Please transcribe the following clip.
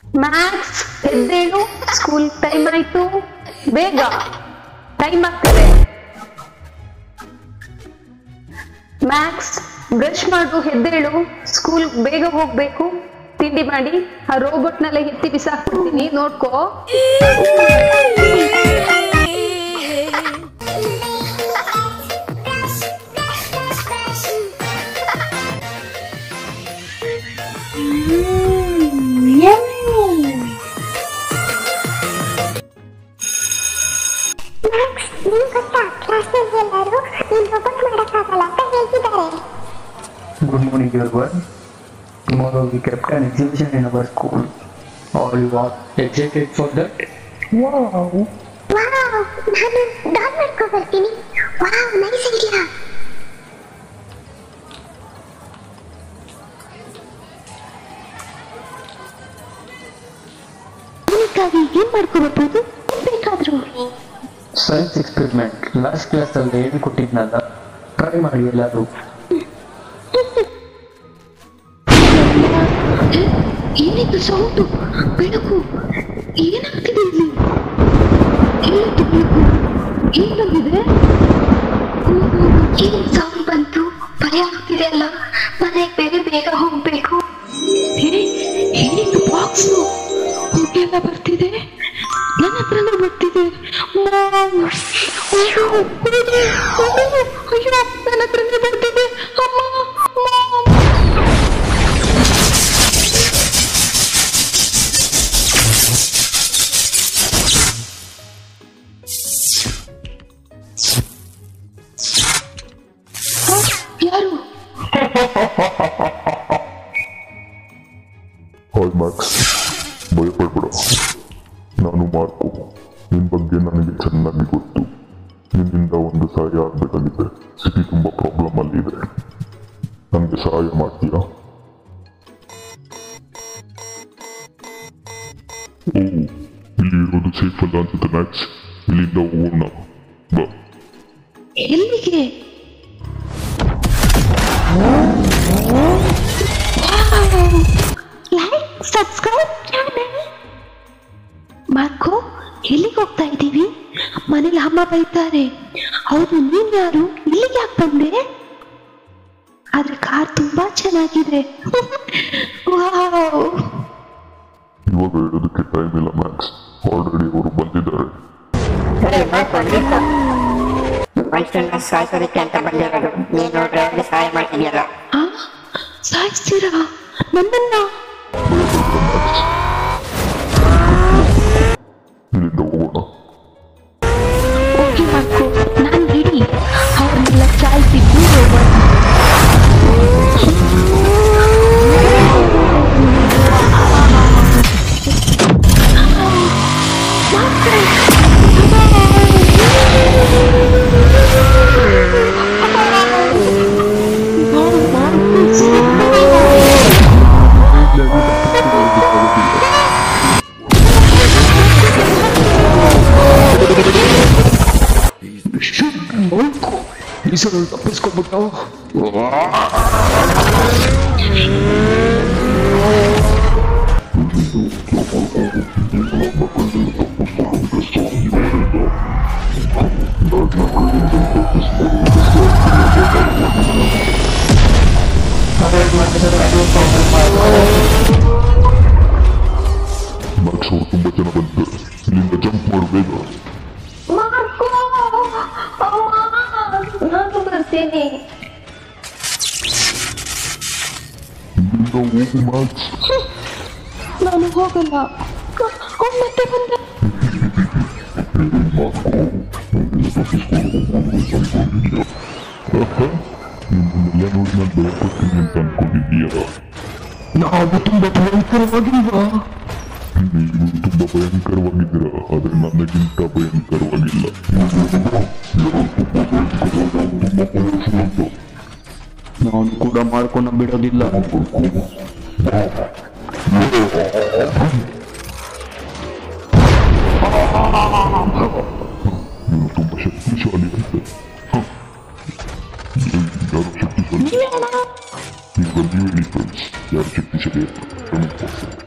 Max ಎದ್ದೇಳು, school time ಆಯ್ತು, ಬೇಗ ಟೈಮ್ ಆಗ್ತದೆ. ಮ್ಯಾಕ್ಸ್ ಬ್ರಷ್ ಮಾಡು, ಎದ್ದೇಳು, ಸ್ಕೂಲ್ ಬೇಗ ಹೋಗ್ಬೇಕು. ತಿಂಡಿ ಮಾಡಿ, ಆ ರೋಬೋಟ್ನೆಲ್ಲ ಎತ್ತಿ ಬಿಸಾಕ್ಬಿಡ್ತೀನಿ, ನೋಡ್ಕೋ. Good morning, everyone. Tomorrow we kept an exhibition in our school. Are you all excited for that? Wow! ನಾನು ಡಾನ್ ಮಾಡ್ಕೊ ಬರ್ತೀನಿ. Wow, nice idea. ಇದಕ್ಕಾಗಿ ಏನ್ ಮಾಡ್ಕೋಬಹುದು? ಬೇಕಾದ್ರೂ ಸೈನ್ಸ್ ಎಕ್ಸ್ಪೆರಿಮೆಂಟ್ ಲಾಸ್ಟ್ ಕ್ಲಾಸ್ ಅಲ್ಲಿ ಹೇಳ್ಕೊಟ್ಟಿದ್ನಲ್ಲ, ಟ್ರೈ ಮಾಡಿ ಎಲ್ಲರೂ. ಏನಿದು ಸೌಂಡು? ಬೆಳಕು ಏನಾಗ್ತಿದೆ ಇಲ್ಲಿ? ಏನಿದು ಬೆಳಕು? ಏನ್ ಬಂದಿದೆ? ಏನ್ ಸೌಂಡ್ ಬಂತು? ಭಯ ಆಗ್ತಿದೆ ಅಲ್ಲ, ಮನೆಗೆ ಬೇಗ ಬೇಗ ಹೋಗ್ಬೇಕು. ಏನಿದು ಬಾಕ್ಸ್? ಹೊಗೆ ಎಲ್ಲ ಬರ್ತಿದೆ, ನನ್ನ ಹತ್ರನೂ ಬರ್ತಿದೆ. ಅಯ್ಯೋ, ನನ್ನ ಹತ್ರನೇ ಬರ್ತಿದೆ. ಅಮ್ಮ, ಯಾರು? ಹಾಯ್ ಮ್ಯಾಕ್ಸ್, ಭಯಪಡ್ಬೇಡ. ನಾನು ಮಾರ್ಕೋ. ನಿನ್ನ ಬಗ್ಗೆ ನನಗೆ ಚೆನ್ನಾಗಿ ಗೊತ್ತು. ನಿನ್ನಿಂದ ಒಂದು ಸಹಾಯ ಆಗಬೇಕಾಗಿದೆ. ಸಿಟಿ ತುಂಬ ಪ್ರಾಬ್ಲಮ್ ಅಲ್ಲಿ ಇದೆ. ನನಗೆ ಸಹಾಯ ಮಾಡ್ತೀಯಾ? ಓ, ಇಲ್ಲಿ ಇರೋದು ಸೇಫ್ ಅಲ್ಲ ಅನ್ಸುತ್ತೆ ಮ್ಯಾಕ್ಸ್. ಇಲ್ಲಿಂದ ಹೋಗೋಣ ಬಾ. ಎಲ್ಲಿಗೆ? Like, subscribe channel. ಮಾರ್ಕೋ, ಎಲ್ಲಿಗೆ ಹೋಗ್ತಾ ಇದ್ದೀವಿ? ಮನೇಲಿ ಅಮ್ಮ ಬೈತಾರೆ. ಹೌದು, ನೀನ್ ಯಾರು? ಇಲ್ಲಿಗೆ ಯಾಕೆ ಬಂದೆ? ಆದ್ರೆ ಕಾರ್ ತುಂಬಾ ಚೆನ್ನಾಗಿದೆ. ವಾವ್! ಇವಾಗ ಹೇಳೋದಕ್ಕೆ ಟೈಮ್ ಇಲ್ಲ ಮ್ಯಾಕ್ಸ್. ಆಲ್ರೆಡಿ ಅವರು ಬಂದಿದ್ದಾರೆ. ಮನುಷ್ಯನ ಸಾಯಿಸೋದಕ್ಕೆ ಅಂತ ಬಂದಿರೋದು. ನೀನು ನೋಡ್ರೆ ಅವ್ರಿಗೆ ಸಹಾಯ ಮಾಡ್ತಿದ್ಯಲ್ಲ. ಸಾಯಿಸ್ತೀರಾ ನನ್ನನ್ನ? ಇಲ್ಲಿಂದ ಹೋಗೋಣ. ಓಕೆ ಮಾರ್ಕೋ, ನಾನು ರೆಡಿ. ಅವ್ರನ್ನೆಲ್ಲ ಚಾಯ್ಸಿ ದೂರ ಹೋಗೋಣ. ಈ ಸಲ ತಪ್ಪಿಸ್ಕೊಂಡ್ಬಿಟ್ಟ. ಮ್ಯಾಕ್ಸ್ ಅವರು ತುಂಬ ಜನ ಬಂದಿದ್ದಾರೆ. ಇಲ್ಲಿಂದ ಜಂಪ್ ಮಾಡು ಬೇಗ. ಮಾರ್ಕೋ, ನಾನು ಬರ್ತೀನಿ. ಇಲ್ಲಿಂದ ಹೋಗು ಮ್ಯಾಕ್ಸ್. ನಾನು ಹೋಗಲ್ಲ. ಮತ್ತೆ ಬಂದ. ನಿಮ್ಮನ್ನೆಲ್ಲ ನೋಡಿ ನಾನು ಭಯಪಡ್ತೀನಿ ಅಂತ ಅನ್ಕೊಂಡಿದ್ದೀಯಾ? ನಾವು ತುಂಬಾ ಭಯಂಕರವಾಗಿಲ್ವಾ? ನೀವು ತುಂಬಾ ಭಯಂಕರವಾಗಿದ್ದೀರಾ, ಆದ್ರೆ ನನಗಿಂತ ಭಯಂಕರವಾಗಿಲ್ಲ. ನಾನು ಕೂಡ ಮಾಡ್ಕೊಂಡು ಬಿಡೋದಿಲ್ಲ. ನೀನು ತುಂಬಾ ಶಕ್ತಿಶಾಲಿ ಅಂತೆ. ಯಾರು ಶಕ್ತಿಶಾಲಿ? ಈಗ ನೀವು ಹೇಳಿ ಫ್ರೆಂಡ್ಸ್, ಯಾರು ಶಕ್ತಿಶಾಲಿ ಅಂತ?